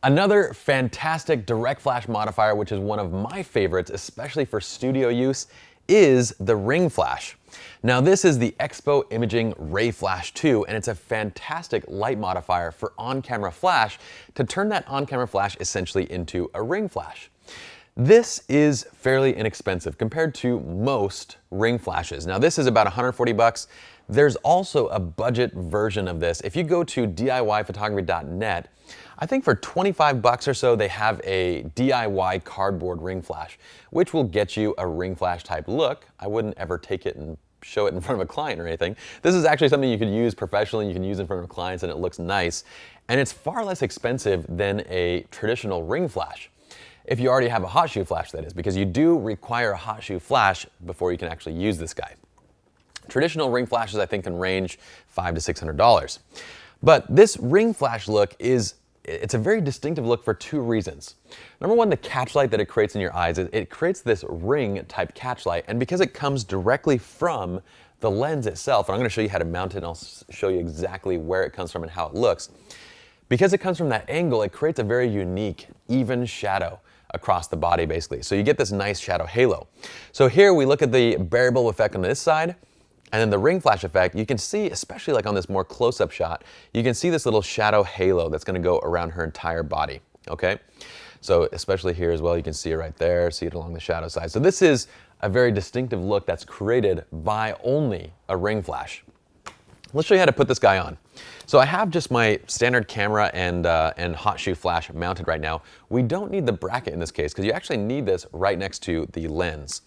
Another fantastic direct flash modifier, which is one of my favorites, especially for studio use, is the Ring Flash. Now this is the Expo Imaging Ray Flash 2, and it's a fantastic light modifier for on-camera flash to turn that on-camera flash essentially into a ring flash. This is fairly inexpensive compared to most ring flashes. Now this is about 140 bucks. There's also a budget version of this. If you go to DIYphotography.net, I think for 25 bucks or so, they have a DIY cardboard ring flash, which will get you a ring flash type look. I wouldn't ever take it and show it in front of a client or anything. This is actually something you could use professionally, you can use in front of clients, and it looks nice. And it's far less expensive than a traditional ring flash. If you already have a hot shoe flash, that is, because you do require a hot shoe flash before you can actually use this guy. Traditional ring flashes, I think, can range $500 to $600. But this ring flash look it's a very distinctive look for two reasons. Number one, the catch light that it creates in your eyes. It creates this ring type catch light, and because it comes directly from the lens itself, and I'm going to show you how to mount it, and I'll show you exactly where it comes from and how it looks. Because it comes from that angle, it creates a very unique, even shadow across the body, basically. So you get this nice shadow halo. So here we look at the bare bulb effect on this side, and then the ring flash effect. You can see, especially like on this more close-up shot, you can see this little shadow halo that's going to go around her entire body, okay? So especially here as well, you can see it right there, see it along the shadow side. So this is a very distinctive look that's created by only a ring flash. Let's show you how to put this guy on. So I have just my standard camera and hot shoe flash mounted right now. We don't need the bracket in this case because you actually need this right next to the lens.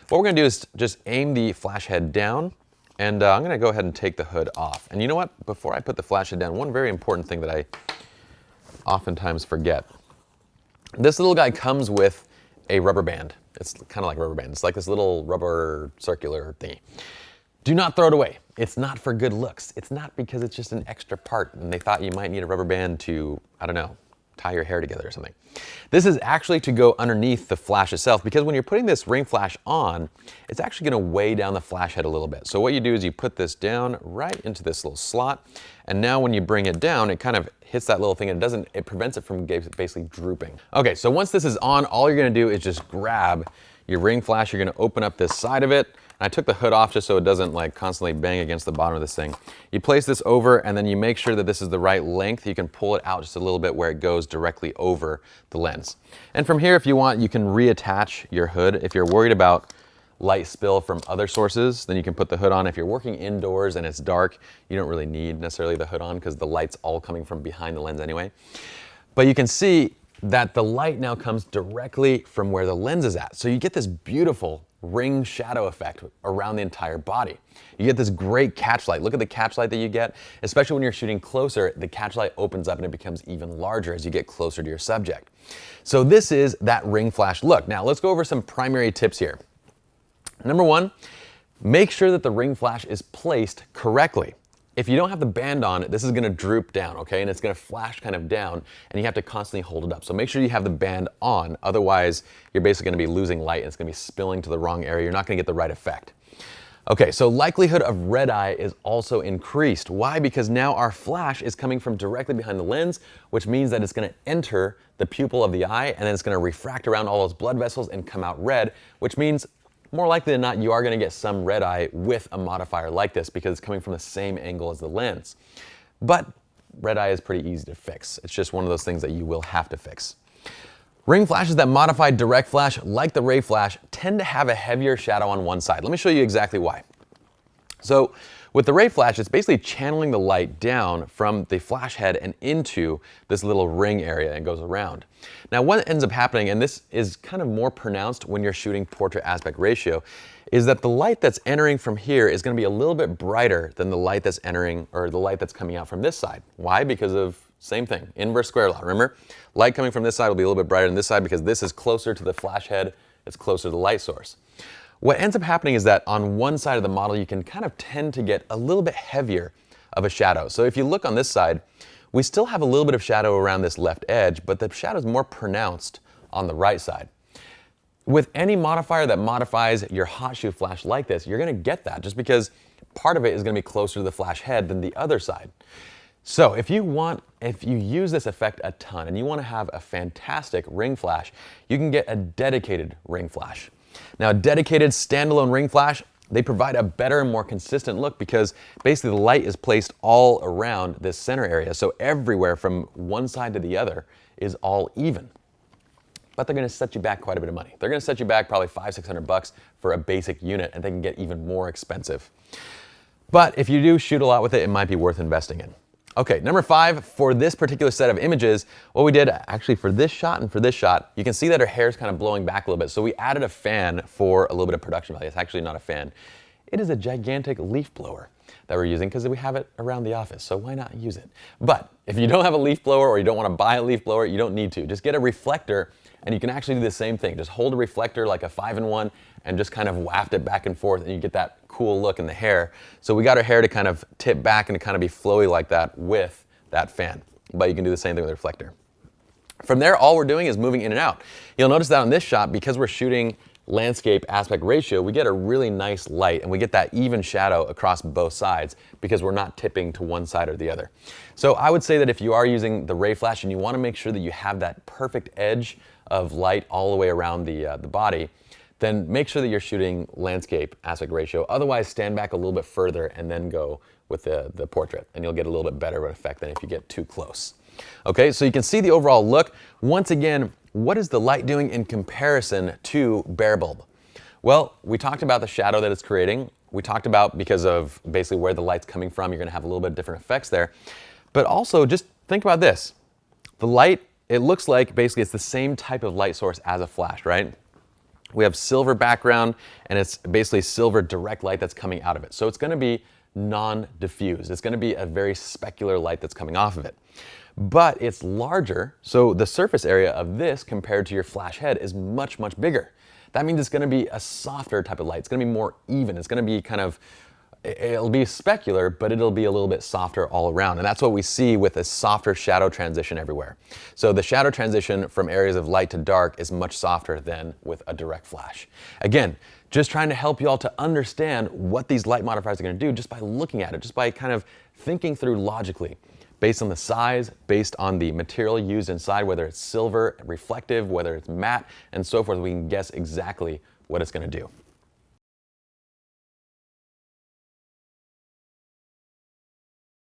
What we're going to do is just aim the flash head down, and I'm going to go ahead and take the hood off. And you know what? Before I put the flash head down, one very important thing that I oftentimes forget. This little guy comes with a rubber band. It's kind of like a rubber band. It's like this little rubber circular thingy. Do not throw it away. It's not for good looks. It's not because it's just an extra part and they thought you might need a rubber band to, I don't know, tie your hair together or something. This is actually to go underneath the flash itself, because when you're putting this ring flash on, it's actually going to weigh down the flash head a little bit. So what you do is you put this down right into this little slot, and now when you bring it down, it kind of hits that little thing, and it prevents it from basically drooping. Okay, so once this is on, all you're going to do is just grab your ring flash. You're going to open up this side of it. I took the hood off just so it doesn't like constantly bang against the bottom of this thing. You place this over, and then you make sure that this is the right length. You can pull it out just a little bit where it goes directly over the lens. And from here, if you want, you can reattach your hood. If you're worried about light spill from other sources, then you can put the hood on. If you're working indoors and it's dark, you don't really need necessarily the hood on because the light's all coming from behind the lens anyway. But you can see that the light now comes directly from where the lens is at. So you get this beautiful ring shadow effect around the entire body. You get this great catch light. Look at the catch light that you get, especially when you're shooting closer. The catch light opens up and it becomes even larger as you get closer to your subject. So this is that ring flash look. Now let's go over some primary tips here. Number one, make sure that the ring flash is placed correctly. If you don't have the band on, this is gonna droop down, okay? And it's gonna flash kind of down, and you have to constantly hold it up. So make sure you have the band on, otherwise you're basically gonna be losing light and it's gonna be spilling to the wrong area. You're not gonna get the right effect. Okay, so likelihood of red eye is also increased. Why? Because now our flash is coming from directly behind the lens, which means that it's gonna enter the pupil of the eye, and then it's gonna refract around all those blood vessels and come out red, which means more likely than not, you are going to get some red eye with a modifier like this because it's coming from the same angle as the lens. But red eye is pretty easy to fix. It's just one of those things that you will have to fix. Ring flashes that modify direct flash, like the Ray Flash, tend to have a heavier shadow on one side. Let me show you exactly why. So with the Ray Flash, it's basically channeling the light down from the flash head and into this little ring area and goes around. Now what ends up happening, and this is kind of more pronounced when you're shooting portrait aspect ratio, is that the light that's entering from here is going to be a little bit brighter than the light that's entering, or the light that's coming out from this side. Why? Because of same thing, inverse square law. Remember, light coming from this side will be a little bit brighter than this side because this is closer to the flash head, it's closer to the light source. What ends up happening is that on one side of the model, you can kind of tend to get a little bit heavier of a shadow. So if you look on this side, we still have a little bit of shadow around this left edge, but the shadow is more pronounced on the right side. With any modifier that modifies your hot shoe flash like this, you're gonna get that just because part of it is gonna be closer to the flash head than the other side. So if you use this effect a ton and you want to have a fantastic ring flash, you can get a dedicated ring flash. Now, a dedicated standalone ring flash, they provide a better and more consistent look because basically the light is placed all around this center area. So everywhere from one side to the other is all even. But they're going to set you back quite a bit of money. They're going to set you back probably $500-600 for a basic unit, and they can get even more expensive. But if you do shoot a lot with it, it might be worth investing in. Okay, number 5, for this particular set of images, what we did actually for this shot and for this shot, you can see that her hair is kind of blowing back a little bit. So we added a fan for a little bit of production value. It's actually not a fan. It is a gigantic leaf blower that we're using because we have it around the office, so why not use it? But if you don't have a leaf blower or you don't want to buy a leaf blower, you don't need to. Just get a reflector and you can actually do the same thing. Just hold a reflector like a 5-in-1 and just kind of waft it back and forth and you get that cool look in the hair. So we got her hair to kind of tip back and to kind of be flowy like that with that fan. But you can do the same thing with a reflector. From there, all we're doing is moving in and out. You'll notice that on this shot, because we're shooting landscape aspect ratio, we get a really nice light and we get that even shadow across both sides because we're not tipping to one side or the other. So I would say that if you are using the ray flash and you want to make sure that you have that perfect edge of light all the way around the body, then make sure that you're shooting landscape aspect ratio. Otherwise, stand back a little bit further and then go with the portrait, and you'll get a little bit better of an effect than if you get too close. Okay, so you can see the overall look. Once again, what is the light doing in comparison to bare bulb? Well, we talked about the shadow that it's creating. We talked about because of basically where the light's coming from, you're gonna have a little bit different effects there. But also just think about this. The light, it looks like basically it's the same type of light source as a flash, right? We have silver background and it's basically silver direct light that's coming out of it. So it's gonna be non-diffused. It's gonna be a very specular light that's coming off of it. But it's larger, so the surface area of this compared to your flash head is much, much bigger. That means it's gonna be a softer type of light. It's gonna be more even. It's gonna be kind of, it'll be specular, but it'll be a little bit softer all around. And that's what we see with a softer shadow transition everywhere. So the shadow transition from areas of light to dark is much softer than with a direct flash. Again, just trying to help you all to understand what these light modifiers are gonna do just by looking at it, just by kind of thinking through logically, based on the size, based on the material used inside, whether it's silver, reflective, whether it's matte, and so forth, we can guess exactly what it's gonna do.